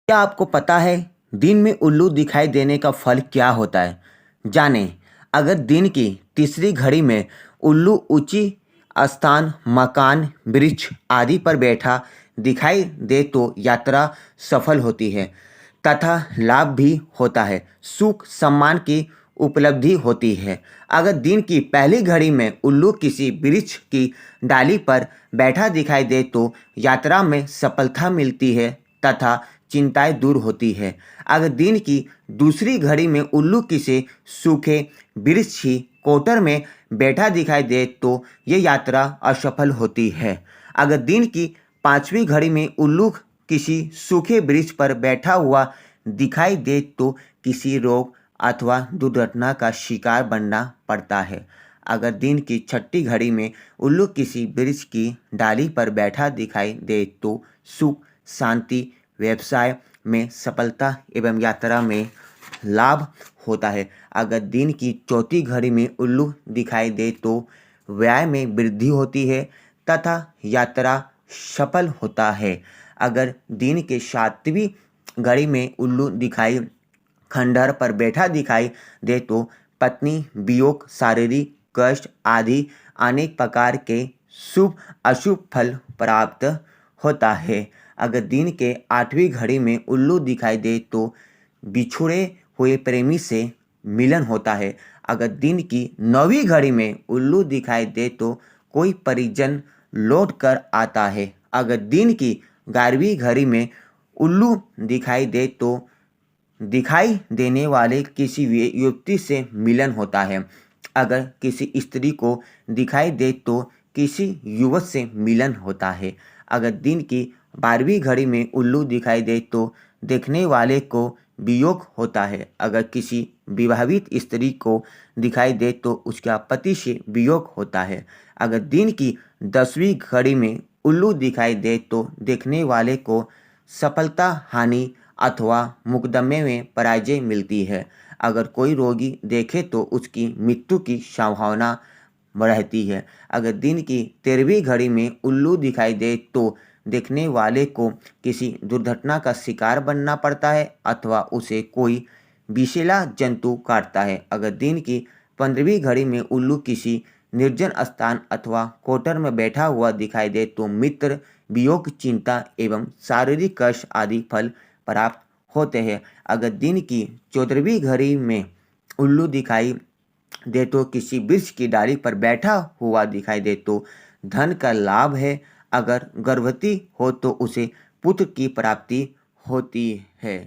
क्या आपको पता है दिन में उल्लू दिखाई देने का फल क्या होता है? जानें। अगर दिन की तीसरी घड़ी में उल्लू ऊंची स्थान, मकान, वृक्ष आदि पर बैठा दिखाई दे तो यात्रा सफल होती है तथा लाभ भी होता है। सुख सम्मान की उपलब्धि होती है। अगर दिन की पहली घड़ी में उल्लू किसी वृक्ष की डाली पर बैठा दिखाई दे तो यात्रा में सफलता मिलती है तथा चिंताएं दूर होती है। अगर दिन की दूसरी घड़ी में उल्लू किसी सूखे वृक्ष की कोटर में बैठा दिखाई दे तो ये यात्रा असफल होती है। अगर दिन की पांचवी घड़ी में उल्लू किसी सूखे वृक्ष पर बैठा हुआ दिखाई दे तो किसी रोग अथवा दुर्घटना का शिकार बनना पड़ता है। अगर दिन की छठी घड़ी में उल्लू किसी वृक्ष की डाली पर बैठा दिखाई दे तो सुख शांति, व्यवसाय में सफलता एवं यात्रा में लाभ होता है। अगर दिन की चौथी घड़ी में उल्लू दिखाई दे तो व्यय में वृद्धि होती है तथा यात्रा सफल होता है। अगर दिन के सातवीं घड़ी में उल्लू दिखाई खंडहर पर बैठा दिखाई दे तो पत्नी वियोग, शारीरिक कष्ट आदि अनेक प्रकार के शुभ अशुभ फल प्राप्त होता है। अगर दिन के आठवीं घड़ी में उल्लू दिखाई दे तो बिछुड़े हुए प्रेमी से मिलन होता है। अगर दिन की नौवीं घड़ी में उल्लू दिखाई दे तो कोई परिजन लौट कर आता है। अगर दिन की 11वीं घड़ी में उल्लू दिखाई दे तो दिखाई देने वाले किसी युवती से मिलन होता है। अगर किसी स्त्री को दिखाई दे तो किसी युवक से मिलन होता है। अगर दिन की 12वीं घड़ी में उल्लू दिखाई दे तो देखने वाले को वियोग होता है। अगर किसी विवाहित स्त्री को दिखाई दे तो उसका पति से वियोग होता है। अगर दिन की 10वीं घड़ी में उल्लू दिखाई दे तो देखने वाले को सफलता हानि अथवा मुकदमे में पराजय मिलती है। अगर कोई रोगी देखे तो उसकी मृत्यु की संभावना रहती है। अगर दिन की 13वीं घड़ी में उल्लू दिखाई दे तो देखने वाले को किसी दुर्घटना का शिकार बनना पड़ता है अथवा उसे कोई विषैला जंतु काटता है। अगर दिन की 15वीं घड़ी में उल्लू किसी निर्जन स्थान अथवा कोटर में बैठा हुआ दिखाई दे तो मित्र, वियोग, चिंता एवं शारीरिक कष्ट आदि फल प्राप्त होते हैं। अगर दिन की 14वीं घड़ी में उल्लू दिखाई दे तो किसी वृक्ष की डाली पर बैठा हुआ दिखाई दे तो धन का लाभ है। अगर गर्भवती हो तो उसे पुत्र की प्राप्ति होती है।